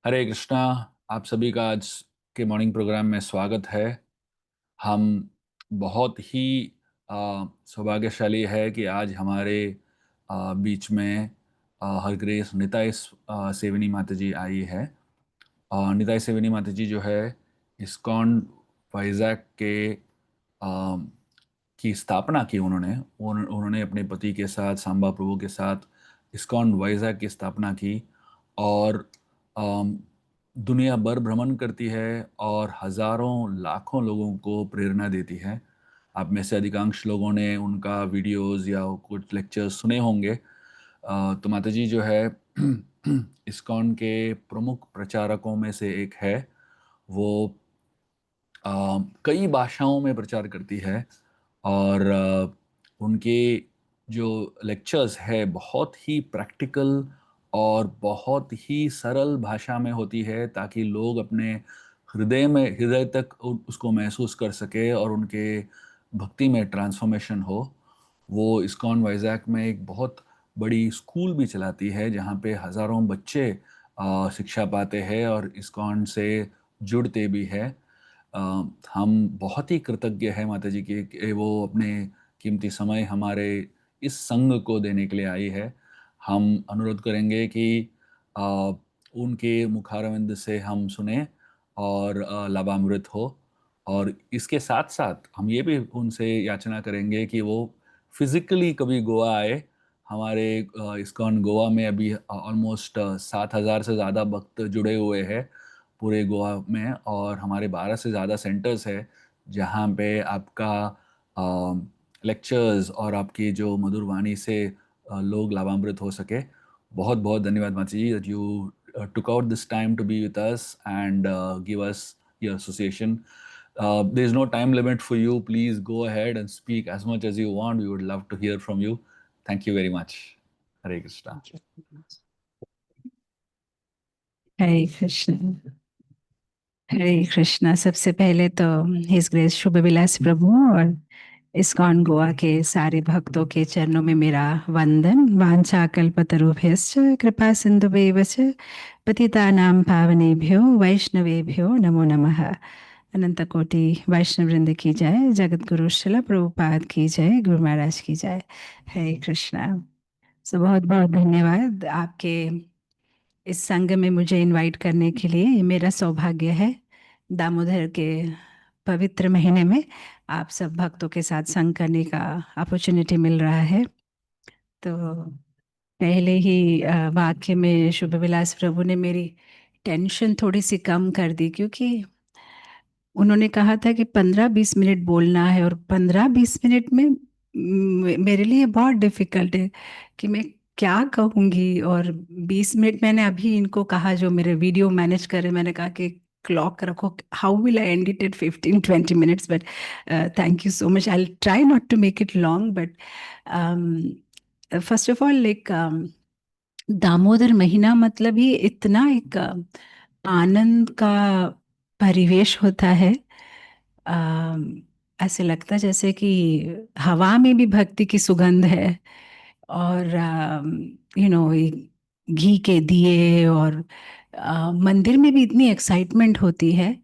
हरे कृष्णा। आप सभी का आज के मॉर्निंग प्रोग्राम में स्वागत है। हम बहुत ही सौभाग्यशाली है कि आज हमारे बीच में हर ग्रेस निताई सेवनी माता जी आई है। और निताई सेवनी माता जी जो है इस्कॉन वाइजैक के आ, की स्थापना की। उन्होंने अपने पति के साथ सांबा प्रभु के साथ इस्कॉन वाइजैक की स्थापना की और अम, दुनिया भर भ्रमण करती है और हजारों लाखों लोगों को प्रेरणा देती है। आप में से अधिकांश लोगों ने उनका वीडियोस या कुछ लेक्चर्स सुने होंगे। तो माता जी जो है इस्कॉन के प्रमुख प्रचारकों में से एक है। वो कई भाषाओं में प्रचार करती है और उनके जो लेक्चर्स है बहुत ही प्रैक्टिकल और बहुत ही सरल भाषा में होती है, ताकि लोग अपने हृदय तक उसको महसूस कर सके और उनके भक्ति में ट्रांसफॉर्मेशन हो। वो इस्कॉन वाइजैक में एक बहुत बड़ी स्कूल भी चलाती है जहाँ पे हज़ारों बच्चे शिक्षा पाते हैं और इस्कॉन से जुड़ते भी हैं। अ, हम बहुत ही कृतज्ञ हैं माता जी की कि वो अपने कीमती समय हमारे इस संघ को देने के लिए आई है। हम अनुरोध करेंगे कि अ, उनके मुखारविंद से हम सुने और लाभान्वित हो। और इसके साथ साथ हम ये भी उनसे याचना करेंगे कि वो फिजिकली कभी गोवा आए। हमारे इस्कॉन गोवा में अभी ऑलमोस्ट 7,000 से ज़्यादा भक्त जुड़े हुए हैं पूरे गोवा में, और हमारे 12 से ज़्यादा सेंटर्स है जहाँ पे आपका लेक्चर्स और आपकी जो मधुर वाणी से लोग लाभान्वित हो सके। बहुत बहुत धन्यवाद माता जी that you took out this time to be with us and give us your association. There is no time limit for you. Please go ahead and speak as much as you want. We would love to hear from you. Thank you very much. Hare Krishna. हरे कृष्ण। हरे कृष्णा। सबसे पहले तो his grace शुभ विलास प्रभु और ISKCON Goa के सारे भक्तों के चरणों में मेरा वंदन। वांछा कल्पतरुभ्यश्च कृपा सिंधुभैव च पतितानां पावनेभ्यो वैष्णवेभ्यो नमो नमः। अनंत कोटि वैष्णव वृंद की जय। जगत गुरु श्रील प्रभुपाद की जय। गुरु महाराज की जय। हरे कृष्णा। सो बहुत बहुत धन्यवाद आपके इस संघ में मुझे इनवाइट करने के लिए। ये मेरा सौभाग्य है दामोदर के पवित्र महीने में आप सब भक्तों के साथ संग करने का अपॉर्चुनिटी मिल रहा है। तो पहले ही वाक्य में शुभ विलास प्रभु ने मेरी टेंशन थोड़ी सी कम कर दी, क्योंकि उन्होंने कहा था कि 15-20 मिनट बोलना है, और 15-20 मिनट में मेरे लिए बहुत डिफिकल्ट है कि मैं क्या कहूँगी। और 20 मिनट मैंने अभी इनको कहा, जो मेरे वीडियो मैनेज कर रहे, मैंने कहा कि क्लॉक रखो, how will I end it at 15-20 minutes, but thank you so much. I try not to make it long, but first of all like Damodar महीना मतलब ही इतना एक आनंद का परिवेश होता है। ऐसे लगता है जैसे कि हवा में भी भक्ति की सुगंध है, और घी के दिए, और मंदिर में भी इतनी एक्साइटमेंट होती है।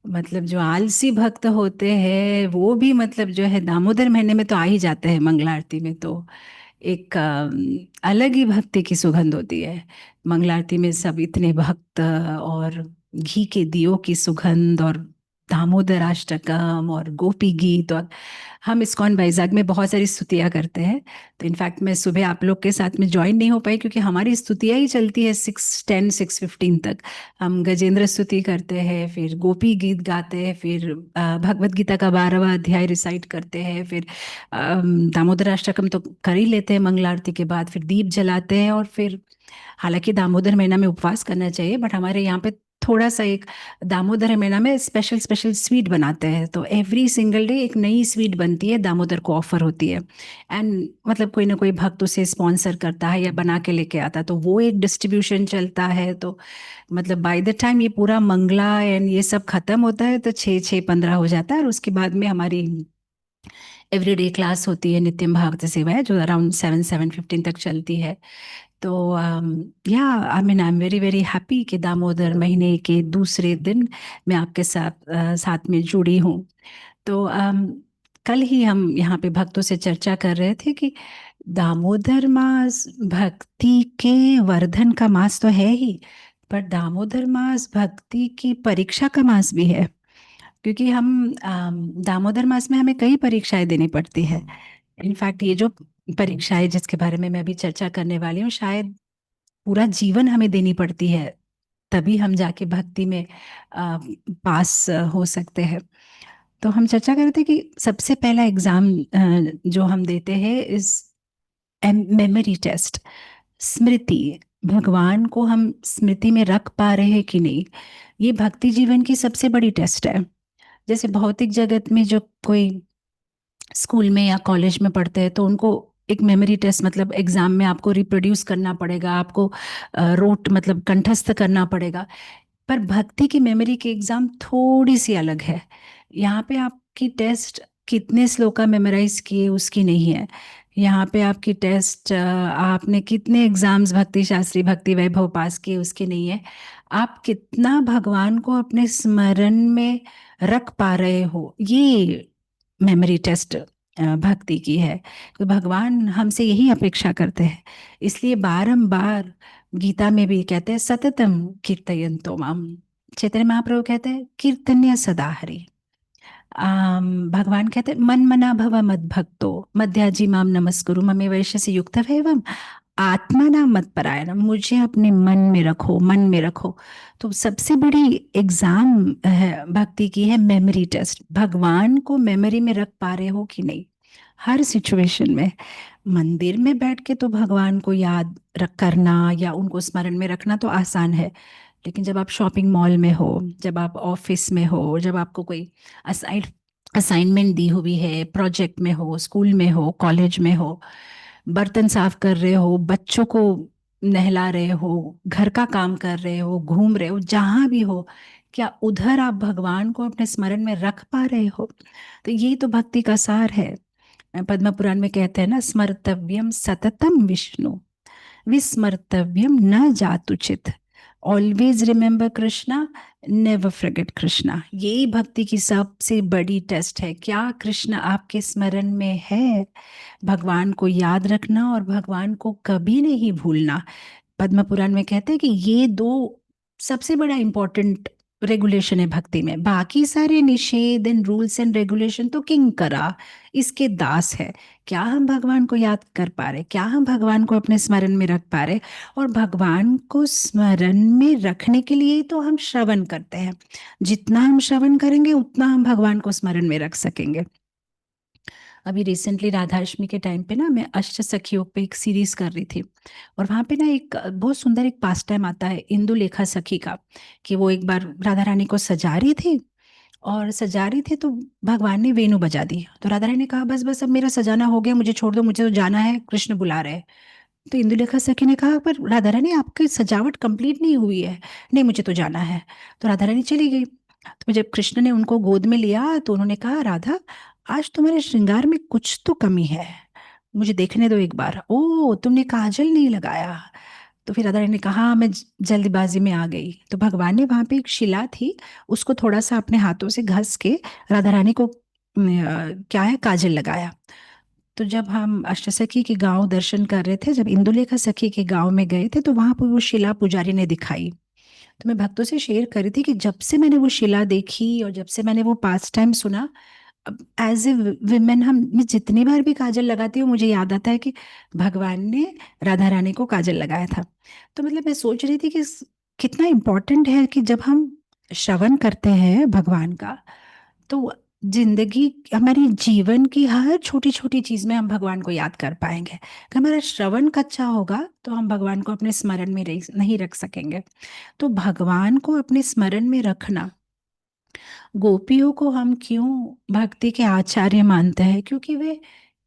मतलब जो आलसी भक्त होते हैं वो भी, मतलब जो है दामोदर महीने में तो आ ही जाते हैं मंगला आरती में। तो एक अलग ही भक्ति की सुगंध होती है मंगला आरती में। सब इतने भक्त, और घी के दियों की सुगंध, और दामोदर अष्टकम और गोपी गीत। और हम इस्कॉन वाइजैक में बहुत सारी स्तुतियाँ करते हैं। तो इनफैक्ट मैं सुबह आप लोग के साथ में ज्वाइन नहीं हो पाई, क्योंकि हमारी स्तुतियाँ ही चलती है 6:10 6:15 तक। हम गजेंद्र स्तुति करते हैं, फिर गोपी गीत गाते हैं, फिर भगवत गीता का 12वां अध्याय रिसाइट करते हैं, फिर दामोदर अष्टकम तो कर ही लेते हैं मंगला आरती के बाद, फिर दीप जलाते हैं। और फिर हालांकि दामोदर महीना में उपवास करना चाहिए, बट हमारे यहाँ पे थोड़ा सा एक दामोदर महीना में स्पेशल स्पेशल स्वीट बनाते हैं। तो एवरी सिंगल डे एक नई स्वीट बनती है, दामोदर को ऑफर होती है। एंड मतलब कोई ना कोई भक्त उसे स्पॉन्सर करता है या बना के लेके आता है, तो वो एक डिस्ट्रीब्यूशन चलता है। तो मतलब बाय द टाइम ये पूरा मंगला एंड ये सब खत्म होता है तो 6-6:15 हो जाता है। और उसके बाद में हमारी एवरीडे क्लास होती है, नित्यम भागवत सेवा है, जो अराउंड 7-7:15 तक चलती है। तो या आई एम वेरी वेरी हैप्पी कि दामोदर महीने के दूसरे दिन मैं आपके साथ में जुड़ी हूँ। तो कल ही हम यहाँ पे भक्तों से चर्चा कर रहे थे कि दामोदर मास भक्ति के वर्धन का मास तो है ही, पर दामोदर मास भक्ति की परीक्षा का मास भी है। क्योंकि हम दामोदर मास में हमें कई परीक्षाएं देनी पड़ती है। इनफैक्ट ये जो परीक्षाएं जिसके बारे में मैं अभी चर्चा करने वाली हूँ, शायद पूरा जीवन हमें देनी पड़ती है, तभी हम जाके भक्ति में पास हो सकते हैं। तो हम चर्चा कर रहे थे कि सबसे पहला एग्जाम जो हम देते हैं इस मेमोरी टेस्ट, स्मृति। भगवान को हम स्मृति में रख पा रहे हैं कि नहीं, ये भक्ति जीवन की सबसे बड़ी टेस्ट है। जैसे भौतिक जगत में जो कोई स्कूल में या कॉलेज में पढ़ते हैं तो उनको एक मेमोरी टेस्ट मतलब एग्जाम में आपको रिप्रोड्यूस करना पड़ेगा, आपको रोट मतलब कंठस्थ करना पड़ेगा। पर भक्ति की मेमोरी की एग्जाम थोड़ी सी अलग है। यहाँ पे आपकी टेस्ट कितने श्लोका मेमोराइज किए उसकी नहीं है। यहाँ पे आपकी टेस्ट आपने कितने एग्जाम्स भक्ति शास्त्री भक्ति वैभव पास किए उसकी नहीं है। आप कितना भगवान को अपने स्मरण में रख पा रहे हो, ये मेमोरी टेस्ट भक्ति की है। तो भगवान हमसे यही अपेक्षा करते हैं। इसलिए बारंबार गीता में भी कहते हैं सततम कीर्तयन्तो माम। चैतन्य महाप्रभु कहते हैं कीर्तन्य सदा हरि। भगवान कहते हैं मन मना भव मद भक्तो मध्याजी माम नमस्कुरु ममे वैश्य युक्त एवं आत्मा नाम मत परायणम। मुझे अपने मन में रखो, मन में रखो। तो सबसे बड़ी एग्जाम है भक्ति की है मेमोरी टेस्ट। भगवान को मेमोरी में रख पा रहे हो कि नहीं हर सिचुएशन में। मंदिर में बैठ के तो भगवान को याद रख करना या उनको स्मरण में रखना तो आसान है, लेकिन जब आप शॉपिंग मॉल में हो, जब आप ऑफिस में हो, जब आपको कोई असाइन असाइनमेंट दी हुई है, प्रोजेक्ट में हो, स्कूल में हो, कॉलेज में हो, बर्तन साफ कर रहे हो, बच्चों को नहला रहे हो, घर का काम कर रहे हो, घूम रहे हो, जहां भी हो, क्या उधर आप भगवान को अपने स्मरण में रख पा रहे हो? तो ये तो भक्ति का सार है। पद्म पुराण में कहते हैं ना, स्मर्तव्यम सततम विष्णु विस्मर्तव्यम न जातुचित। Always remember Krishna, never forget Krishna. यही भक्ति की सबसे बड़ी टेस्ट है। क्या कृष्ण आपके स्मरण में है? भगवान को याद रखना और भगवान को कभी नहीं भूलना। पद्म पुराण में कहते हैं कि ये दो सबसे बड़ा इंपॉर्टेंट रेगुलेशन है भक्ति में। बाकी सारे निषेध एंड रूल्स एंड रेगुलेशन तो किंग करा, इसके दास है। क्या हम भगवान को याद कर पा रहे? क्या हम भगवान को अपने स्मरण में रख पा रहे? और भगवान को स्मरण में रखने के लिए तो हम श्रवण करते हैं। जितना हम श्रवण करेंगे उतना हम भगवान को स्मरण में रख सकेंगे। अभी रिसेंटली राधाष्टमी के टाइम पे ना मैं अष्ट सखियों पे एक सीरीज कर रही थी, और वहाँ पे ना एक बहुत सुंदर एक पास टाइम आता है इंदुलेखा सखी का, कि वो एक बार राधा रानी को सजा रही थी, और सजा रही थी तो भगवान ने वेणु बजा दी। तो राधा रानी ने कहा बस बस अब मेरा सजाना हो गया, मुझे छोड़ दो, मुझे तो जाना है, कृष्ण बुला रहे हैं। तो इंदुलेखा सखी ने कहा पर राधा रानी आपकी सजावट कंप्लीट नहीं हुई है। नहीं मुझे तो जाना है। तो राधा रानी चली गई। तो जब कृष्ण ने उनको गोद में लिया तो उन्होंने कहा राधा, आज तुम्हारे श्रृंगार में कुछ तो कमी है, मुझे देखने दो एक बार। ओ तुमने काजल नहीं लगाया। तो फिर राधा रानी ने कहा "हाँ, मैं जल्दबाजी में आ गई"। तो भगवान ने वहां पे एक शिला थी, उसको थोड़ा सा अपने हाथों से घस के राधा रानी को क्या है काजल लगाया। तो जब हम अष्टसखी के गांव दर्शन कर रहे थे, जब इंदुलेखा सखी के गांव में गए थे, तो वहां पर वो शिला पुजारी ने दिखाई। तो मैं भक्तों से शेयर कर रही थी कि जब से मैंने वो शिला देखी और जब से मैंने वो पास टाइम सुना, एज ए विमेन हम मैं जितनी बार भी काजल लगाती हूँ मुझे याद आता है कि भगवान ने राधा रानी को काजल लगाया था। तो मतलब मैं सोच रही थी कि कितना इम्पोर्टेंट है कि जब हम श्रवण करते हैं भगवान का, तो जिंदगी हमारी जीवन की हर छोटी छोटी चीज में हम भगवान को याद कर पाएंगे। अगर हमारा श्रवण कच्चा होगा तो हम भगवान को अपने स्मरण में नहीं रख सकेंगे। तो भगवान को अपने स्मरण में रखना, गोपियों को हम क्यों भक्ति के आचार्य मानते हैं? क्योंकि वे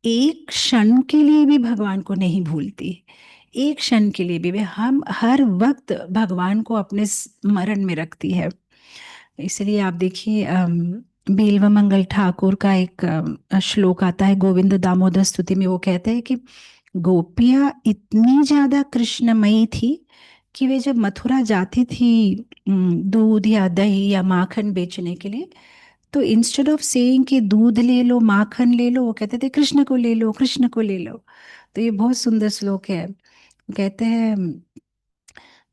एक क्षण के लिए भी भगवान को नहीं भूलती। एक क्षण के लिए भी वे हम हर वक्त भगवान को अपने स्मरण में रखती है। इसलिए आप देखिए बेलव मंगल ठाकुर का एक श्लोक आता है गोविंद दामोदर स्तुति में। वो कहते हैं कि गोपियाँ इतनी ज्यादा कृष्णमयी थी कि वे जब मथुरा जाती थी दूध या दही या माखन बेचने के लिए, तो इंस्टेड ऑफ सेइंग कि दूध ले लो माखन ले लो, वो कहते थे कृष्ण को ले लो, कृष्ण को ले लो। तो ये बहुत सुंदर श्लोक है। वो कहते हैं,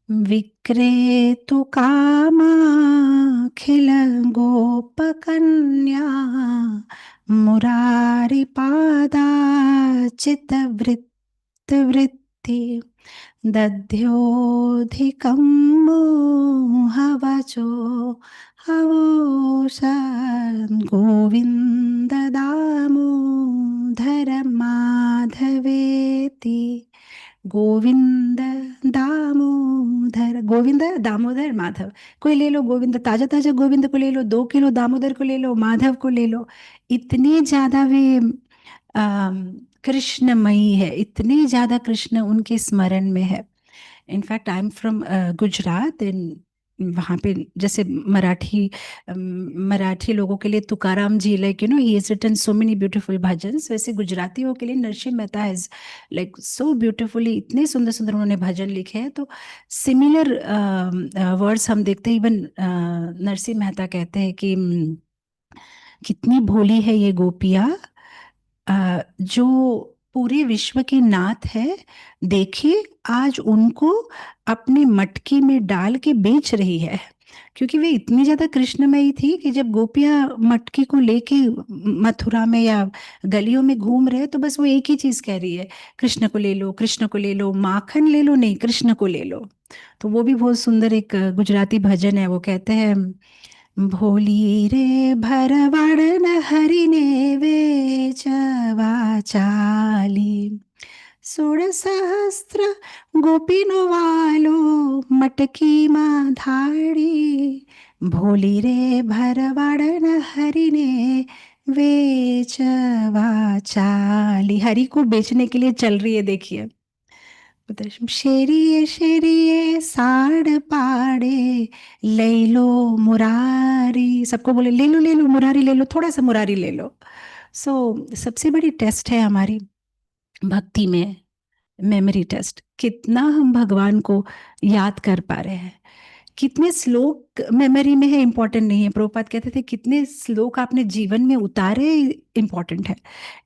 विक्रेतु कामाखिल गोपकन्या मुरारिपादाचितवृत्ति दध्योऽधिकं मोहवचो हवोषान् गोविन्द दामोदर माधवेति। गोविंद दामोदर, गोविंद दामोदर माधव, कोई ले लो गोविंद, ताजा ताजा गोविंद को ले लो, 2 किलो दामोदर को ले लो, माधव को ले लो। इतनी ज्यादा वे कृष्णमयी है, इतने ज्यादा कृष्ण उनके स्मरण में है। In fact I am from Gujarat, and वहाँ पे जैसे मराठी लोगों के लिए Tukaram ji, like you know he has written so many beautiful bhajans, वैसे गुजरातियों के लिए Narsinh Mehta has like so beautifully, इतने सुंदर सुंदर उन्होंने भजन लिखे हैं। तो सिमिलर वर्ड्स हम देखते हैं। इवन नरसिंह मेहता कहते हैं कि कितनी भोली है ये गोपियाँ, जो पूरे विश्व के नाथ है, देखिए आज उनको अपने मटकी में डाल के बेच रही है। क्योंकि वे इतनी ज्यादा कृष्णमयी थी कि जब गोपियां मटकी को लेके मथुरा में या गलियों में घूम रहे, तो बस वो एक ही चीज कह रही है, कृष्ण को ले लो, कृष्ण को ले लो, माखन ले लो नहीं, कृष्ण को ले लो। तो वो भी बहुत सुंदर एक गुजराती भजन है। वो कहते हैं, भोली रे भरवाड़न हरिने वेचवा चाली, 16 सहस्त्र गोपीनो वालो मटकी માં धाड़ी, भोली रे भरवाड़न हरिने वेचवा चाली, हरि को बेचने के लिए चल रही है, देखिए। शेरिए शेरिए साड़ पाड़े ले लो मुरारी, सबको बोले ले लो ले लो मुरारी ले लो, थोड़ा सा मुरारी ले लो। सो सबसे बड़ी टेस्ट है हमारी भक्ति में मेमोरी टेस्ट, कितना हम भगवान को याद कर पा रहे हैं, कितने श्लोक मेमोरी में है इम्पोर्टेंट नहीं है। प्रभुपाद कहते थे कितने श्लोक आपने जीवन में उतारे इम्पोर्टेंट है।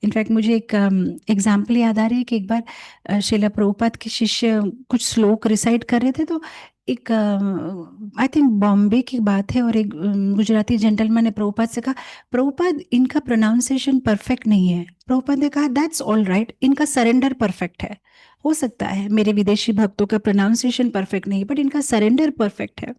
इनफैक्ट मुझे एक एग्जाम्पल याद आ रही है कि एक बार श्रीला प्रभुपाद के शिष्य कुछ श्लोक रिसाइट कर रहे थे, तो एक आई थिंक बॉम्बे की बात है, और एक गुजराती जेंटलमैन ने प्रभुपाद से कहा, प्रभुपाद इनका प्रोनाउंसिएशन परफेक्ट नहीं है। प्रभुपाद ने कहा, दैट्स ऑल राइट, इनका सरेंडर परफेक्ट है। हो सकता है मेरे विदेशी भक्तों का प्रोनाउंसिएशन परफेक्ट नहीं है, बट इनका सरेंडर परफेक्ट है।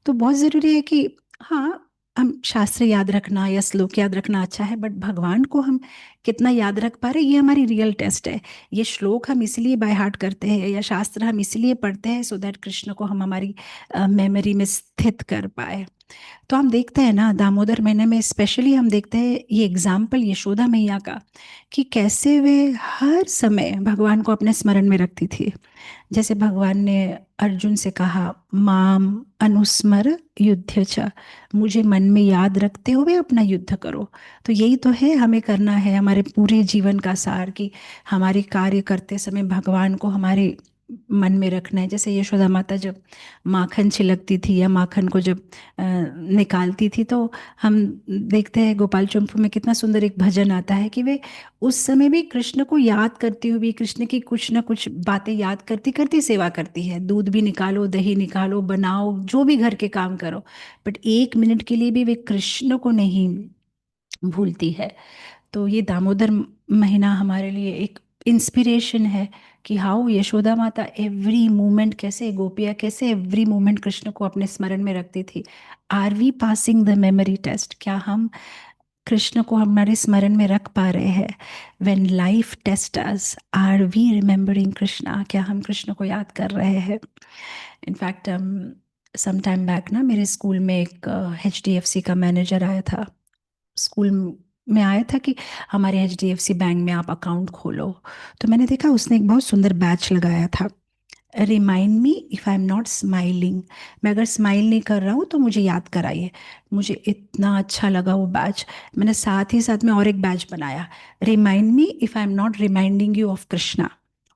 तो बहुत ज़रूरी है कि हाँ, हम शास्त्र याद रखना या श्लोक याद रखना अच्छा है, बट भगवान को हम कितना याद रख पा रहे, ये हमारी रियल टेस्ट है। ये श्लोक हम इसलिए बाय हार्ट करते हैं या शास्त्र हम इसलिए पढ़ते हैं, सो दैट कृष्ण को हम हमारी मेमोरी में स्थित कर पाए। तो हम देखते हैं ना, दामोदर महीने में स्पेशली हम देखते हैं ये एग्जाम्पल यशोदा मैया का, कि कैसे वे हर समय भगवान को अपने स्मरण में रखती थी। जैसे भगवान ने अर्जुन से कहा, माम अनुस्मर युद्ध च, मुझे मन में याद रखते हुए अपना युद्ध करो। तो यही तो है हमें करना है, हमारे पूरे जीवन का सार, कि हमारे कार्य करते समय भगवान को हमारे मन में रखना है। जैसे यशोदा माता जब माखन छिलकती थी या माखन को जब निकालती थी, तो हम देखते हैं गोपाल चंपू में कितना सुंदर एक भजन आता है कि वे उस समय भी कृष्ण को याद करती हुई, कृष्ण की कुछ ना कुछ बातें याद करती करती सेवा करती है। दूध भी निकालो, दही निकालो, बनाओ, जो भी घर के काम करो, बट 1 मिनट के लिए भी वे कृष्ण को नहीं भूलती है। तो ये दामोदर महीना हमारे लिए एक इंस्पिरेशन है कि हाउ यशोदा माता एवरी मोमेंट, कैसे गोपियाँ कैसे एवरी मोमेंट कृष्ण को अपने स्मरण में रखती थी। Are we passing the memory test? क्या हम कृष्ण को हमारे स्मरण में रख पा रहे हैं? When life test us, are we remembering Krishna? क्या हम कृष्ण को याद कर रहे हैं? इनफैक्ट सम टाइम बैक ना, मेरे स्कूल में एक HDFC का मैनेजर आया था। स्कूल में आया था कि हमारे HDFC बैंक में आप अकाउंट खोलो। तो मैंने देखा उसने एक बहुत सुंदर बैच लगाया था, remind me if I am not smiling. मैं अगर स्माइल नहीं कर रहा हूँ तो मुझे याद कराइए। मुझे इतना अच्छा लगा वो बैच, मैंने साथ ही साथ में और एक बैच बनाया, remind me if I am not reminding you of Krishna.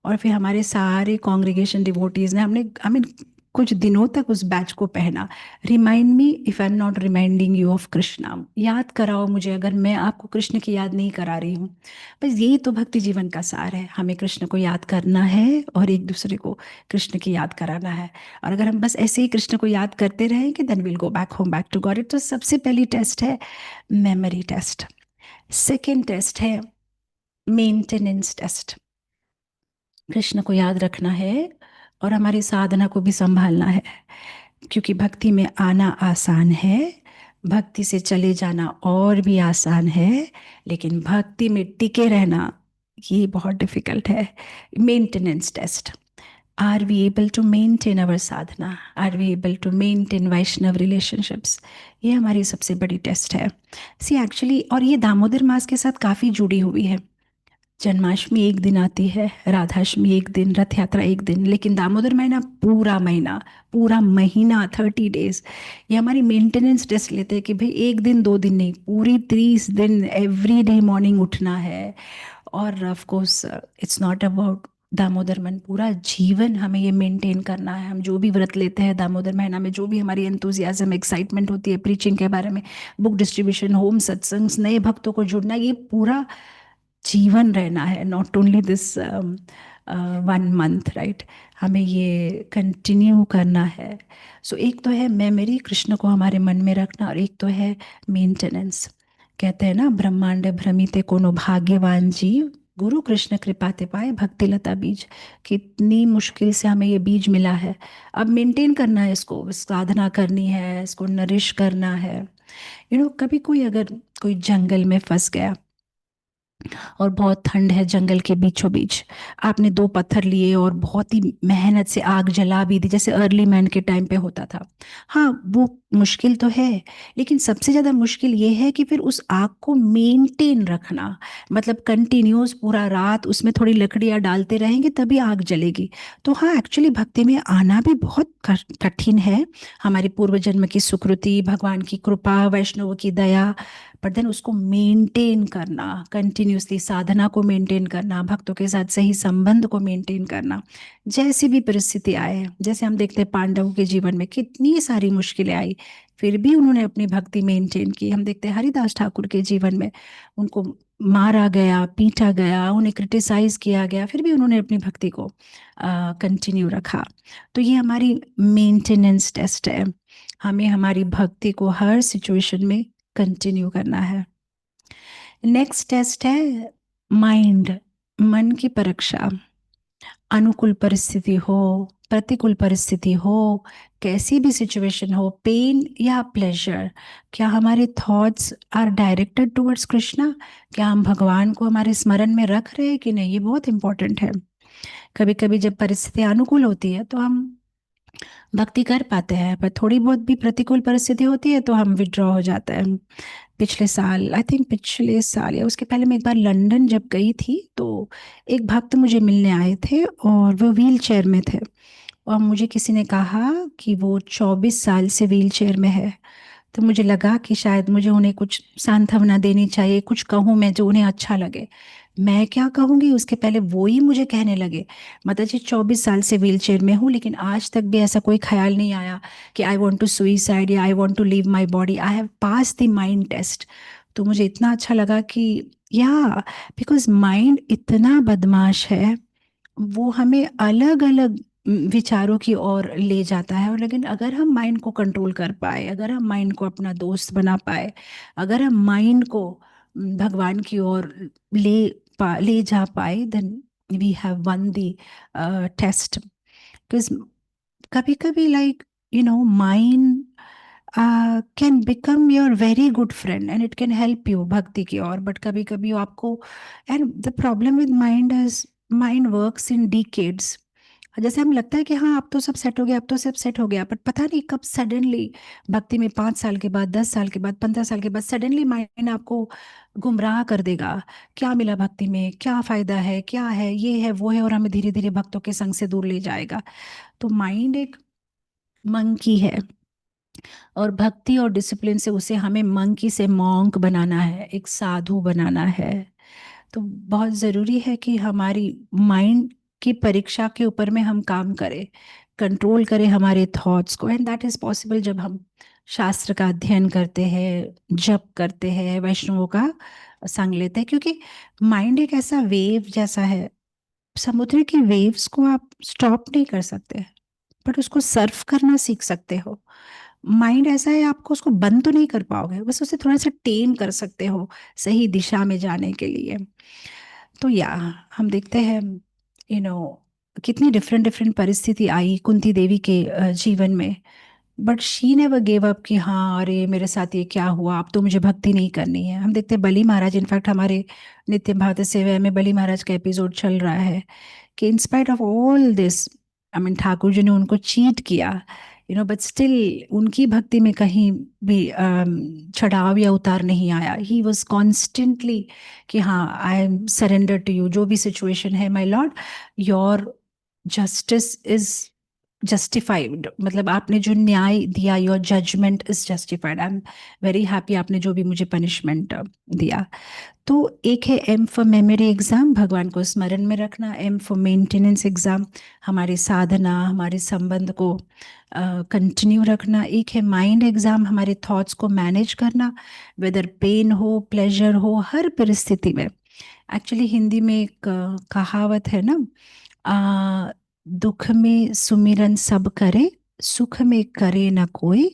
और फिर हमारे सारे कॉन्ग्रीगेशन डिवोटीज़ ने, हमने आई मीन कुछ दिनों तक उस बैच को पहना। Remind me if I am not reminding you of Krishna, याद कराओ मुझे अगर मैं आपको कृष्ण की याद नहीं करा रही हूँ। बस यही तो भक्ति जीवन का सार है, हमें कृष्ण को याद करना है और एक दूसरे को कृष्ण की याद कराना है। और अगर हम बस ऐसे ही कृष्ण को याद करते रहेंगे, then will go back home, back to God. तो सबसे पहली टेस्ट है मेमोरी टेस्ट। सेकेंड टेस्ट है मेंटेनेंस टेस्ट। कृष्ण को याद रखना है और हमारी साधना को भी संभालना है, क्योंकि भक्ति में आना आसान है, भक्ति से चले जाना और भी आसान है, लेकिन भक्ति में टिके रहना ये बहुत डिफिकल्ट है। Maintenance test, are we able to maintain our sadhana, are we able to maintain Vaishnava relationships, ये हमारी सबसे बड़ी टेस्ट है। सी एक्चुअली, और ये दामोदर मास के साथ काफ़ी जुड़ी हुई है। जन्माष्टमी एक दिन आती है, राधाष्टमी एक दिन, रथ यात्रा एक दिन, लेकिन दामोदर महीना पूरा महीना, पूरा महीना 30 डेज, ये हमारी मेंटेनेंस टेस्ट लेते हैं कि भाई एक दिन दो दिन नहीं, पूरी 30 दिन एवरी डे मॉर्निंग उठना है। और of course it's not about Damodar मन, पूरा जीवन हमें ये मेंटेन करना है। हम जो भी व्रत लेते हैं दामोदर महीना में, जो भी हमारी एंथुजियाज्म एक्साइटमेंट होती है प्रीचिंग के बारे में, बुक डिस्ट्रीब्यूशन, होम सत्संग, नए भक्तों को जुड़ना, ये पूरा जीवन रहना है, not only this 1 month, right. हमें ये कंटिन्यू करना है। सो एक तो है मेमोरी, कृष्ण को हमारे मन में रखना, और एक तो है मेंटेनेंस। कहते हैं ना, ब्रह्मांड भ्रमिते कोनो भाग्यवान जीव, गुरु कृष्ण कृपाते पाए भक्ति लता बीज। कितनी मुश्किल से हमें ये बीज मिला है, अब मेंटेन करना है इसको, साधना करनी है, इसको नरिश करना है। कभी कोई अगर कोई जंगल में फंस गया और बहुत ठंड है जंगल के बीचों बीच, आपने 2 पत्थर लिए और बहुत ही मेहनत से आग जला भी दी, जैसे अर्ली मैन के टाइम पे होता था। हाँ, वो मुश्किल तो है, लेकिन सबसे ज़्यादा मुश्किल ये है कि फिर उस आग को मेंटेन रखना, मतलब कंटिन्यूस पूरा रात उसमें थोड़ी लकड़ियाँ डालते रहेंगे तभी आग जलेगी। तो हाँ, एक्चुअली भक्ति में आना भी बहुत कठिन है। हमारी पूर्व जन्म की सुकृति, भगवान की कृपा, वैष्णव की दया, पर देन उसको मेंटेन करना, कंटिन्यूसली साधना को मेंटेन करना, भक्तों के साथ सही संबंध को मेंटेन करना, जैसी भी परिस्थिति आए। जैसे हम देखते हैं पांडवों के जीवन में कितनी सारी मुश्किलें आई, फिर भी उन्होंने अपनी भक्ति मेंटेन की। हम देखते हैं हरिदास ठाकुर के जीवन में, उनको मारा गया, पीटा गया, उन्हें क्रिटिसाइज किया गया, फिर भी उन्होंने अपनी भक्ति को कंटिन्यू रखा। तो ये हमारी मेंटेनेंस टेस्ट है, हमें हमारी भक्ति को हर सिचुएशन में कंटिन्यू करना है। नेक्स्ट टेस्ट है माइंड, मन की परीक्षा। अनुकूल परिस्थिति हो, प्रतिकूल परिस्थिति हो, कैसी भी सिचुएशन हो, पेन या प्लेजर, क्या हमारे thoughts are directed towards Krishna? क्या हम भगवान को हमारे स्मरण में रख रहे हैं कि नहीं? ये बहुत इंपॉर्टेंट है। कभी कभी जब परिस्थिति अनुकूल होती है तो हम भक्ति कर पाते हैं, पर थोड़ी बहुत भी प्रतिकूल परिस्थिति होती है तो हम विड्रॉ हो जाते हैं। पिछले साल, आई थिंक पिछले साल या उसके पहले, मैं एक बार लंदन जब गई थी तो एक भक्त मुझे मिलने आए थे और वो व्हील चेयर में थे, और मुझे किसी ने कहा कि वो 24 साल से व्हील चेयर में है। तो मुझे लगा कि शायद मुझे उन्हें कुछ सांत्वना देनी चाहिए, कुछ कहूँ मैं जो उन्हें अच्छा लगे। मैं क्या कहूँगी, उसके पहले वो ही मुझे कहने लगे, माता जी 24 साल से व्हील चेयर में हूँ, लेकिन आज तक भी ऐसा कोई ख्याल नहीं आया कि आई वॉन्ट टू सुइसाइड या I want to leave my body, I have pass the mind test. तो मुझे इतना अच्छा लगा कि या, बिकॉज माइंड इतना बदमाश है, वो हमें अलग अलग विचारों की ओर ले जाता है। और लेकिन अगर हम माइंड को कंट्रोल कर पाए, अगर हम माइंड को अपना दोस्त बना पाए, अगर हम माइंड को भगवान की ओर ले जा पाए, then we have won the test. Because कभी कभी like mind can become your very good friend and it can help you भक्ति की ओर, बट कभी कभी आपको, and the problem with mind is mind works in decades. जैसे हमें लगता है कि हाँ अब तो सब सेट हो गया, अब तो सब सेट हो गया, बट पता नहीं कब सडनली भक्ति में 5 साल के बाद, 10 साल के बाद, 15 साल के बाद सडनली माइंड आपको गुमराह कर देगा। क्या मिला भक्ति में, क्या फायदा है, क्या है, ये है वो है, और हमें धीरे धीरे भक्तों के संग से दूर ले जाएगा। तो माइंड एक मंकी है, और भक्ति और डिसिप्लिन से उसे हमें मंकी से मॉन्क बनाना है, एक साधु बनाना है। तो बहुत ज़रूरी है कि हमारी माइंड की परीक्षा के ऊपर में हम काम करें, कंट्रोल करें हमारे थॉट्स को, एंड दैट इज़ पॉसिबल जब हम शास्त्र का अध्ययन करते हैं, जप करते हैं, वैष्णवों का संग लेते हैं। क्योंकि माइंड एक ऐसा वेव जैसा है, समुद्र की वेव्स को आप स्टॉप नहीं कर सकते, बट उसको सर्फ करना सीख सकते हो। माइंड ऐसा है, आपको उसको बंद तो नहीं कर पाओगे, बस उसे थोड़ा सा टेम कर सकते हो सही दिशा में जाने के लिए। तो या हम देखते हैं, कितनी डिफरेंट डिफरेंट परिस्थिति आई कुंती देवी के जीवन में, but she never gave up कि हाँ अरे मेरे साथ ये क्या हुआ, अब तो मुझे भक्ति नहीं करनी है। हम देखते हैं बली महाराज, इनफैक्ट हमारे नित्य भारत सेवा में बली महाराज का एपिसोड चल रहा है, कि in spite of all this, I mean Thakur ji ने उनको चीट किया, बट स्टिल उनकी भक्ति में कहीं भी चढ़ाव या उतार नहीं आया। ही वॉज कॉन्स्टेंटली कि हाँ I am surrender to you, जो भी सिचुएशन है my lord, your justice is justified, मतलब आपने जो न्याय दिया, your judgement is justified, I am very happy आपने जो भी मुझे पनिशमेंट दिया। तो एक है एम फॉर मेमोरी एग्जाम, भगवान को स्मरण में रखना, एम फॉर मेंटेनेंस एग्जाम, हमारी साधना, हमारे संबंध को कंटिन्यू रखना। एक है माइंड एग्जाम, हमारे थॉट्स को मैनेज करना, वेदर पेन हो, प्लेजर हो, हर परिस्थिति में। एक्चुअली हिंदी में एक कहावत है ना, आ, दुख में सुमिरन सब करे, सुख में करे न कोई,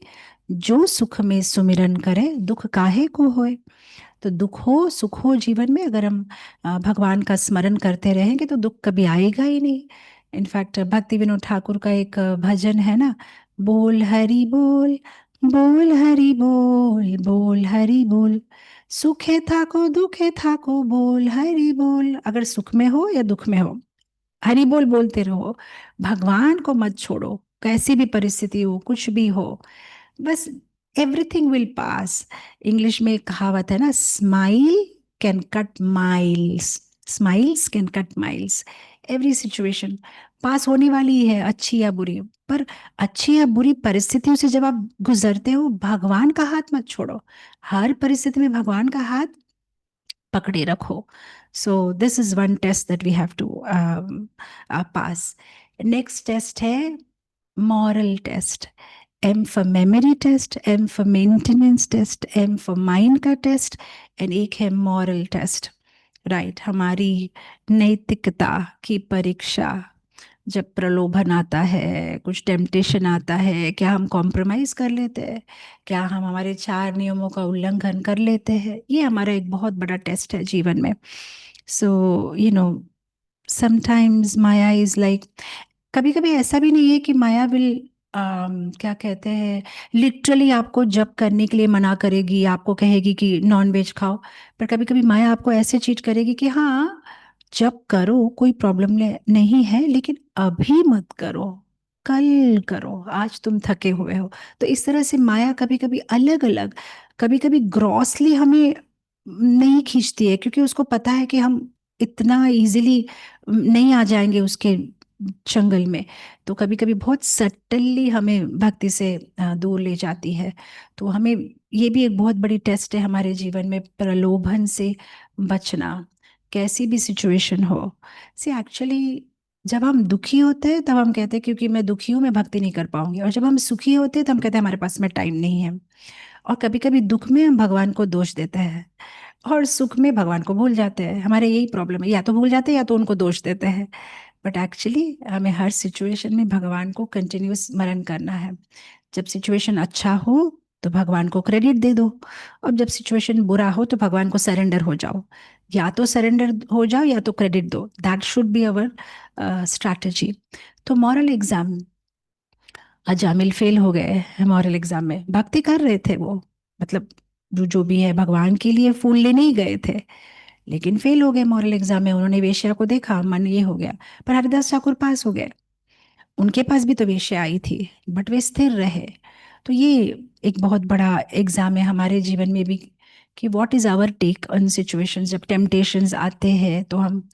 जो सुख में सुमिरन करे दुख काहे को होए। तो दुख हो सुख हो जीवन में, अगर हम भगवान का स्मरण करते रहेंगे तो दुख कभी आएगा ही नहीं। इनफैक्ट भक्ति विनोद ठाकुर का एक भजन है ना, बोल हरि बोल, बोल हरि बोल, बोल हरि बोल, सुखे थाको दुखे थाको, बोल हरि बोल। अगर सुख में हो या दुख में हो, हरि बोल बोलते रहो, भगवान को मत छोड़ो, कैसी भी परिस्थिति हो, कुछ भी हो, बस एवरीथिंग विल पास। इंग्लिश में एक कहावत है ना, smile can cut miles, smiles can cut miles. Every situation pass होने वाली ही है, अच्छी या बुरी, पर अच्छी या बुरी परिस्थितियों से जब आप गुजरते हो, भगवान का हाथ मत छोड़ो, हर परिस्थिति में भगवान का हाथ पकड़े रखो। So this is one test that we have to pass. Next test है moral test, M for memory test, M for maintenance test, M for mind का टेस्ट, एंड एक है मॉरल टेस्ट। राइट, हमारी नैतिकता की परीक्षा। जब प्रलोभन आता है, कुछ टेम्पटेशन आता है, क्या हम कॉम्प्रोमाइज कर लेते हैं, क्या हम हमारे 4 नियमों का उल्लंघन कर लेते हैं, ये हमारा एक बहुत बड़ा टेस्ट है जीवन में। So sometimes Maya is like, कभी कभी ऐसा भी नहीं है कि माया विल क्या कहते हैं, लिटरली आपको जब करने के लिए मना करेगी, आपको कहेगी कि नॉन वेज खाओ, पर कभी कभी माया आपको ऐसे चीट करेगी कि हाँ जब करो कोई प्रॉब्लम नहीं है, लेकिन अभी मत करो, कल करो, आज तुम थके हुए हो। तो इस तरह से माया कभी कभी अलग अलग, कभी कभी ग्रॉसली हमें नहीं खींचती है, क्योंकि उसको पता है कि हम इतना इजीली नहीं आ जाएंगे उसके चंगल में। तो कभी कभी बहुत सटनली हमें भक्ति से दूर ले जाती है। तो हमें ये भी एक बहुत बड़ी टेस्ट है हमारे जीवन में, प्रलोभन से बचना, कैसी भी सिचुएशन हो। सी एक्चुअली जब हम दुखी होते हैं तब हम कहते हैं क्योंकि मैं दुखी हूँ मैं भक्ति नहीं कर पाऊंगी, और जब हम सुखी होते हैं तो हम कहते हैं हमारे पास में टाइम नहीं है। और कभी कभी दुख में हम भगवान को दोष देते हैं, और सुख में भगवान को भूल जाते हैं। हमारे यही प्रॉब्लम है, या तो भूल जाते हैं या तो उनको दोष देते हैं। बट एक्चुअली हमें हर सिचुएशन में भगवान को कंटिन्यूस स्मरण करना है। जब सिचुएशन अच्छा हो तो भगवान को क्रेडिट दे दो, और जब सिचुएशन बुरा हो तो भगवान को सरेंडर हो जाओ। या तो सरेंडर हो जाओ या तो क्रेडिट दो, that should be our strategy. तो मॉरल एग्जाम, अजामिल फेल हो गए मॉरल एग्जाम में, भक्ति कर रहे थे वो, मतलब जो जो भी है भगवान के लिए फूल लेने ही गए थे, लेकिन फेल हो गए मॉरल एग्जाम में। उन्होंने वेश्या को देखा, मन ये हो गया, पर हरिदास ठाकुर पास हो गए। उनके पास भी तो वेश्या आई थी, बट वे स्थिर रहे। तो ये एक बहुत बड़ा एग्जाम है हमारे जीवन में भी, कि what is our take on situations. जब टेम्पटेशंस आते हैं तो हम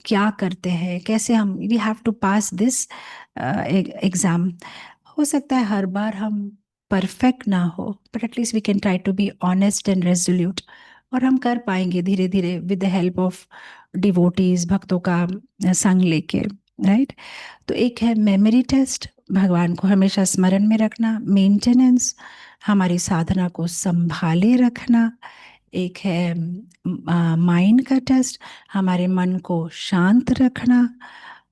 क्या करते हैं, कैसे हम, we have to pass this exam. हो सकता है हर बार हम परफेक्ट ना हो, but at least we can try to be honest and resolute, और हम कर पाएंगे धीरे धीरे with the help of devotees, भक्तों का संग लेके, राइट। तो एक है मेमोरी टेस्ट, भगवान को हमेशा स्मरण में रखना। मेंटेनेंस, हमारी साधना को संभाले रखना। एक है माइंड का टेस्ट, हमारे मन को शांत रखना।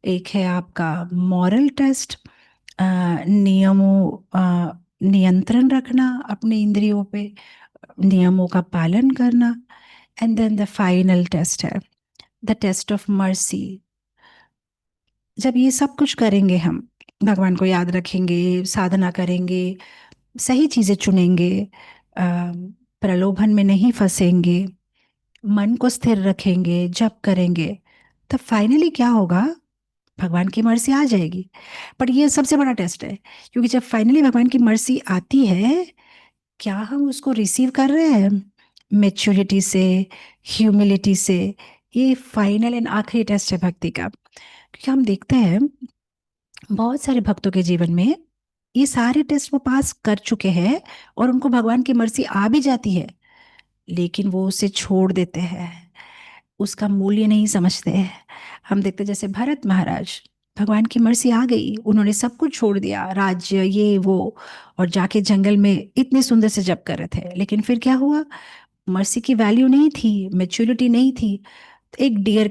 एक है आपका मॉरल टेस्ट, नियमों नियंत्रण रखना अपने इंद्रियों पे, नियमों का पालन करना। And then the final test है द टेस्ट ऑफ मर्सी। जब ये सब कुछ करेंगे, हम भगवान को याद रखेंगे, साधना करेंगे, सही चीज़ें चुनेंगे, अ, प्रलोभन में नहीं फंसेंगे, मन को स्थिर रखेंगे, जप करेंगे, तब फाइनली क्या होगा, भगवान की मर्जी आ जाएगी। बट ये सबसे बड़ा टेस्ट है, क्योंकि जब फाइनली भगवान की मर्जी आती है, क्या हम उसको रिसीव कर रहे हैं मेच्योरिटी से, ह्यूमिलिटी से। ये फाइनल एंड आखिरी टेस्ट है भक्ति का। क्योंकि हम देखते हैं बहुत सारे भक्तों के जीवन में ये सारे टेस्ट वो पास कर चुके हैं, और उनको भगवान की मर्जी आ भी जाती है, लेकिन वो उसे छोड़ देते हैं, उसका मूल्य नहीं समझते हैं। हम देखते हैं जैसे भरत महाराज, भगवान की मर्जी आ गई, उन्होंने सब कुछ छोड़ दिया, राज्य ये वो, और जाके जंगल में इतने सुंदर से जप कर रहे थे, लेकिन फिर क्या हुआ, मर्सी की वैल्यू नहीं थी, मेच्योरिटी नहीं थी। एक डियर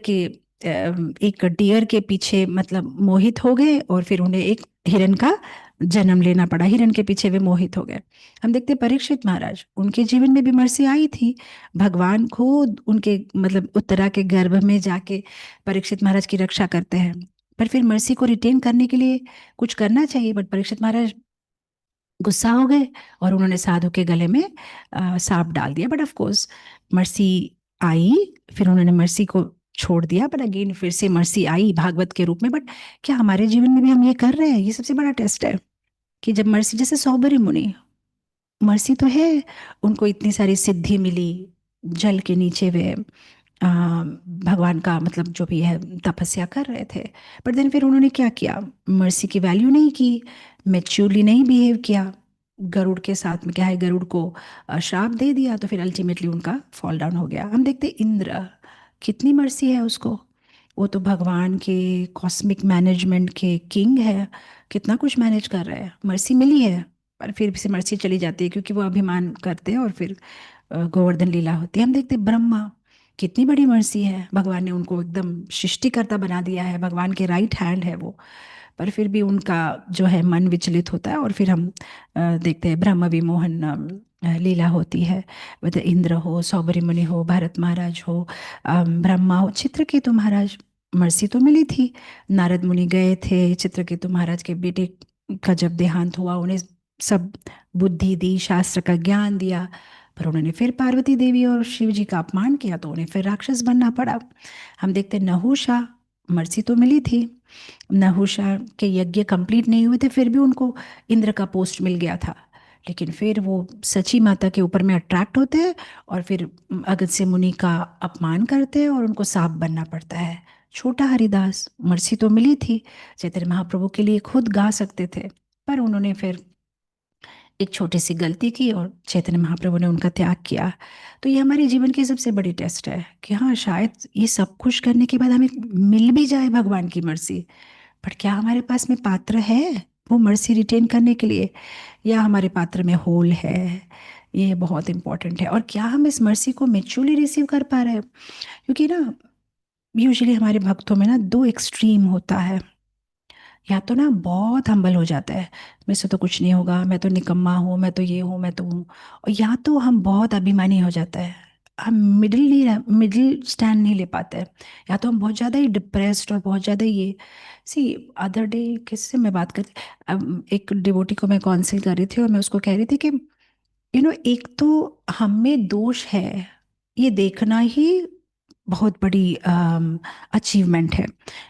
के पीछे मतलब मोहित हो गए, और फिर उन्हें एक हिरन का जन्म लेना पड़ा, हिरन के पीछे वे मोहित हो गए। हम देखते हैं परीक्षित महाराज, उनके जीवन में भी मर्सी आई थी, भगवान खुद उनके मतलब उत्तरा के गर्भ में जाके परीक्षित महाराज की रक्षा करते हैं। पर फिर मर्सी को रिटेन करने के लिए कुछ करना चाहिए, बट परीक्षित महाराज गुस्सा हो गए, और उन्होंने साधु के गले में सांप डाल दिया। बट ऑफ कोर्स मर्सी आई, फिर उन्होंने मर्सी को छोड़ दिया, बट अगेन फिर से मर्सी आई भागवत के रूप में। बट क्या हमारे जीवन में भी हम ये कर रहे हैं? ये सबसे बड़ा टेस्ट है, कि जब मर्सी, जैसे सौबरी मुनि, मर्सी तो है, उनको इतनी सारी सिद्धि मिली, जल के नीचे वे भगवान का मतलब जो भी है तपस्या कर रहे थे। बट देन फिर उन्होंने क्या किया, मर्सी की वैल्यू नहीं की, मेच्योरली नहीं बिहेव किया, गरुड़ के साथ में क्या है, गरुड़ को श्राप दे दिया, तो फिर अल्टीमेटली उनका फॉल डाउन हो गया। हम देखते इंद्र, कितनी मर्सी है उसको, वो तो भगवान के कॉस्मिक मैनेजमेंट के किंग है, कितना कुछ मैनेज कर रहे हैं, मर्सी मिली है, पर फिर से मर्सी चली जाती है, क्योंकि वो अभिमान करते हैं, और फिर गोवर्धन लीला होती है। हम देखते ब्रह्मा, कितनी बड़ी मर्सी है, भगवान ने उनको एकदम सृष्टिकर्ता बना दिया है, भगवान के राइट हैंड है वो, पर फिर भी उनका जो है मन विचलित होता है, और फिर हम देखते हैं ब्रह्म विमोहन लीला होती है। वह इंद्र हो, सौबरी मुनि हो, भरत महाराज हो, ब्रह्मा हो, चित्रकेतु महाराज, मर्सी तो मिली थी। नारद मुनि गए थे, चित्रकेतु महाराज के बेटे का जब देहांत हुआ, उन्हें सब बुद्धि दी, शास्त्र का ज्ञान दिया, पर उन्होंने फिर पार्वती देवी और शिव जी का अपमान किया, तो उन्हें फिर राक्षस बनना पड़ा। हम देखते नहुषा, मर्सी तो मिली थी, नहुषा के यज्ञ कंप्लीट नहीं हुए थे, फिर भी उनको इंद्र का पोस्ट मिल गया था, लेकिन फिर वो सची माता के ऊपर में अट्रैक्ट होते हैं, और फिर अगस्त्य मुनि का अपमान करते हैं, और उनको सांप बनना पड़ता है। छोटा हरिदास, मर्सी तो मिली थी, चैतन्य महाप्रभु के लिए खुद गा सकते थे, पर उन्होंने फिर एक छोटी सी गलती की, और चैतन्य महाप्रभु ने उनका त्याग किया। तो ये हमारे जीवन की सबसे बड़ी टेस्ट है, कि हाँ शायद ये सब कुछ करने के बाद हमें मिल भी जाए भगवान की मर्जी, बट क्या हमारे पास में पात्र है वो मर्सी रिटेन करने के लिए, या हमारे पात्र में होल है? ये बहुत इंपॉर्टेंट है। और क्या हम इस मर्सी को मेचुरली रिसीव कर पा रहे हैं? क्योंकि ना यूजुअली हमारे भक्तों में ना दो एक्सट्रीम होता है, या तो ना बहुत हम्बल हो जाता है, मेरे से तो कुछ नहीं होगा, मैं तो निकम्मा हूँ, मैं तो ये हूँ, मैं तो हूँ, और या तो हम बहुत अभिमानी हो जाता है, हम मिडिल स्टैंड नहीं ले पाते हैं, या तो हम बहुत ज़्यादा ही डिप्रेस्ड और बहुत ज़्यादा ये। सी अदर डे किससे मैं बात करती, अब एक डिवोटी को मैं काउंसिल कर रही थी, और मैं उसको कह रही थी कि एक तो हम में दोष है, ये देखना ही बहुत बड़ी अचीवमेंट है,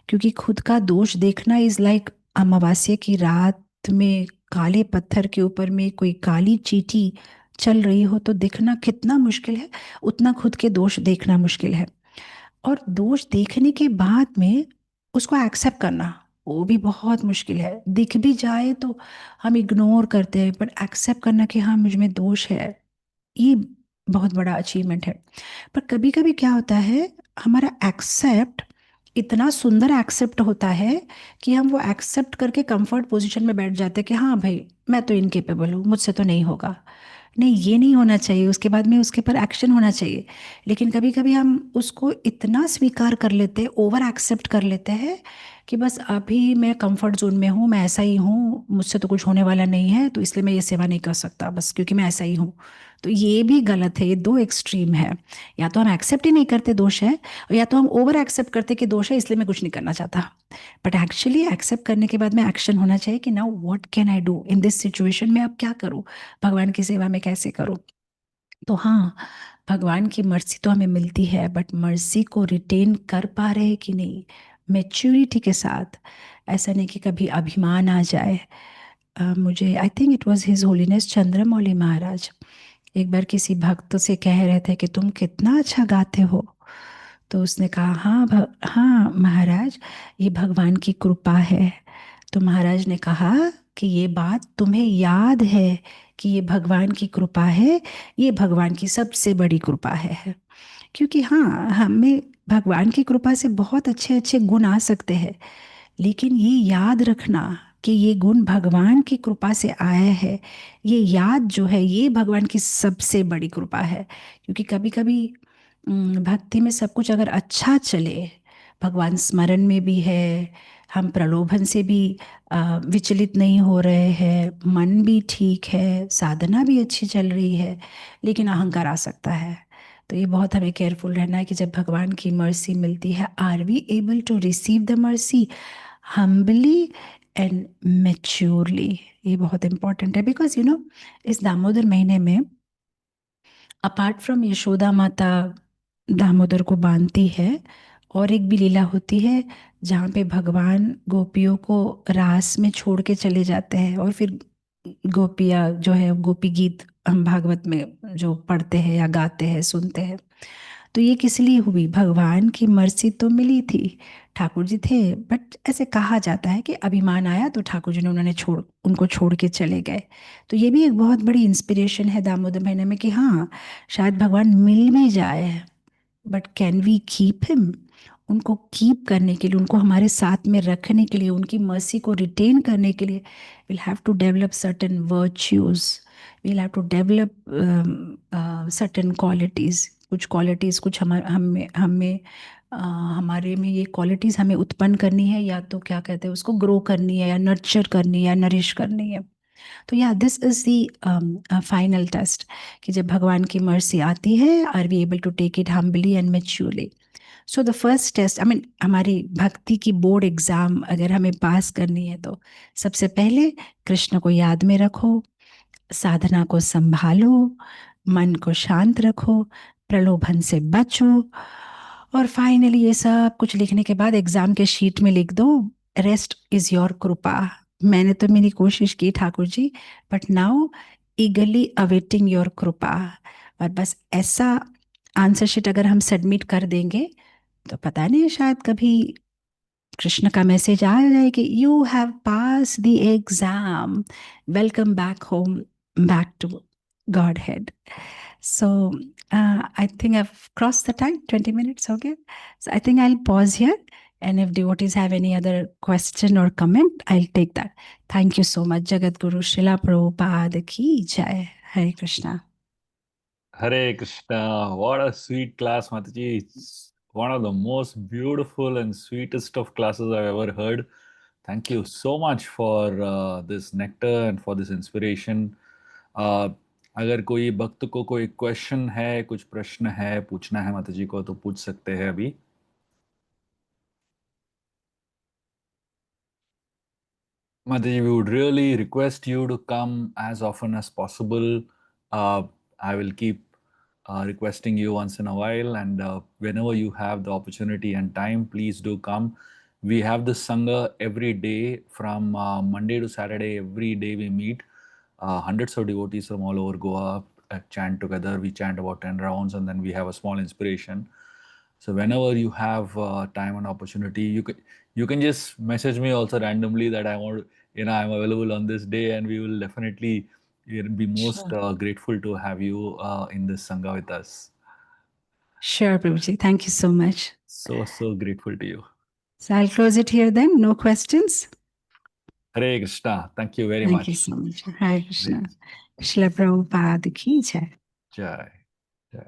क्योंकि खुद का दोष देखना इज लाइक अमावस्या की रात में काले पत्थर के ऊपर में कोई काली चींटी चल रही हो तो देखना कितना मुश्किल है, उतना खुद के दोष देखना मुश्किल है। और दोष देखने के बाद में उसको एक्सेप्ट करना वो भी बहुत मुश्किल है। दिख भी जाए तो हम इग्नोर करते हैं, पर एक्सेप्ट करना कि हाँ मुझ में दोष है, ये बहुत बड़ा अचीवमेंट है। पर कभी कभी क्या होता है, हमारा एक्सेप्ट इतना सुंदर एक्सेप्ट होता है कि हम वो एक्सेप्ट करके कंफर्ट पोजीशन में बैठ जाते हैं कि हाँ भाई मैं तो इनकेपेबल हूँ, मुझसे तो नहीं होगा। नहीं, ये नहीं होना चाहिए, उसके बाद में उसके पर एक्शन होना चाहिए। लेकिन कभी कभी हम उसको इतना स्वीकार कर लेते हैं, ओवर एक्सेप्ट कर लेते हैं कि बस अभी मैं कंफर्ट जोन में हूँ, मैं ऐसा ही हूँ, मुझसे तो कुछ होने वाला नहीं है, तो इसलिए मैं ये सेवा नहीं कर सकता बस क्योंकि मैं ऐसा ही हूँ। तो ये भी गलत है, ये दो एक्सट्रीम है। या तो हम एक्सेप्ट ही नहीं करते दोष है, और या तो हम ओवर एक्सेप्ट करते कि दोष है इसलिए मैं कुछ नहीं करना चाहता। बट एक्चुअली एक्सेप्ट करने के बाद में एक्शन होना चाहिए कि now what can I do in this situation में, अब क्या करूँ, भगवान की सेवा में कैसे करूँ। तो हाँ, भगवान की मर्जी तो हमें मिलती है, बट मर्जी को रिटेन कर पा रहे हैं कि नहीं मेच्योरिटी के साथ। ऐसा नहीं कि कभी अभिमान आ जाए। मुझे I think it was his holiness Chandramouli Maharaj एक बार किसी भक्त से कह रहे थे कि तुम कितना अच्छा गाते हो। तो उसने कहा हाँ हाँ महाराज, ये भगवान की कृपा है। तो महाराज ने कहा कि ये बात तुम्हें याद है कि ये भगवान की कृपा है, ये भगवान की सबसे बड़ी कृपा है। क्योंकि हाँ, हमें भगवान की कृपा से बहुत अच्छे अच्छे गुण आ सकते हैं, लेकिन ये याद रखना कि ये गुण भगवान की कृपा से आया है, ये याद जो है ये भगवान की सबसे बड़ी कृपा है। क्योंकि कभी कभी भक्ति में सब कुछ अगर अच्छा चले, भगवान स्मरण में भी है, हम प्रलोभन से भी विचलित नहीं हो रहे हैं, मन भी ठीक है, साधना भी अच्छी चल रही है, लेकिन अहंकार आ सकता है। तो ये बहुत हमें केयरफुल रहना है कि जब भगवान की मर्सी मिलती है, are we able to receive the mercy humbly and maturely. ये बहुत इंपॉर्टेंट है, बिकॉज इस दामोदर महीने में अपार्ट फ्रॉम यशोदा माता दामोदर को बांधती है, और एक भी लीला होती है जहाँ पे भगवान गोपियों को रास में छोड़ के चले जाते हैं, और फिर गोपियाँ जो है गोपी गीत हम भागवत में जो पढ़ते हैं या गाते हैं सुनते हैं। तो ये किस लिए हुई, भगवान की मर्जी तो मिली थी, ठाकुर जी थे, बट ऐसे कहा जाता है कि अभिमान आया तो ठाकुर जी ने उनको छोड़ के चले गए। तो ये भी एक बहुत बड़ी इंस्पिरेशन है दामोदर महीने में कि हाँ, शायद भगवान मिल में जाए, but can we keep him. उनको कीप करने के लिए, उनको हमारे साथ में रखने के लिए, उनकी मर्सी को रिटेन करने के लिए, will have to develop certain virtues, will have to develop certain qualities. कुछ क्वालिटीज, कुछ हमें हमें हमारे में ये क्वालिटीज हमें उत्पन्न करनी है, या तो क्या कहते हैं उसको ग्रो करनी है, या नर्चर करनी है, या नरिश करनी है। तो या this is the final test, कि जब भगवान की मर्सी आती है, are we able to take it humbly and maturely. So the first test, I mean हमारी भक्ति की बोर्ड एग्जाम अगर हमें पास करनी है, तो सबसे पहले कृष्ण को याद में रखो, साधना को संभालो, मन को शांत रखो, प्रलोभन से बचो, और फाइनली ये सब कुछ लिखने के बाद एग्जाम के शीट में लिख दो, रेस्ट इज योर कृपा। मैंने तो मेरी कोशिश की Thakur ji, but now eagerly awaiting your कृपा। और बस ऐसा आंसर शीट अगर हम सबमिट कर देंगे, तो पता नहीं शायद कभी कृष्ण का मैसेज आ जाए कि you have pass the exam, welcome back home, back to Godhead. So I think I cross the time, 20 minutes हो गए। So I think I'll pause here, and if devotees have any other question or comment, I'll take that. Thank you so much. Jagat Guru Srila Prabhupada ki jai. Hare Krishna. Hare Krishna. What a sweet class, Mataji. It's one of the most beautiful and sweetest of classes I've ever heard. Thank you so much for this nectar and for this inspiration. Uh, अगर कोई भक्त को कोई question है, कुछ प्रश्न है, पूछना है माताजी को, तो पूछ सकते हैं अभी। Mataji, we would really request you to come as often as possible. I will keep requesting you once in a while, and whenever you have the opportunity and time, please do come. We have this Sangha every day from Monday to Saturday. Every day we meet. Hundreds of devotees from all over Goa chant together. We chant about 10 rounds and then we have a small inspiration. So whenever you have time and opportunity, you can just message me also randomly that I want, I'm available on this day, and we will definitely be most Sure. grateful to have you in this Sangha with us. Sure, Prabhuji. Thank you so much. So grateful to you. So I'll close it here then. No questions. Hare Krishna. Thank you very Thank you much. so much. Hare Krishna. Hare Shila Prabhupada ki jai. Jai. Jai.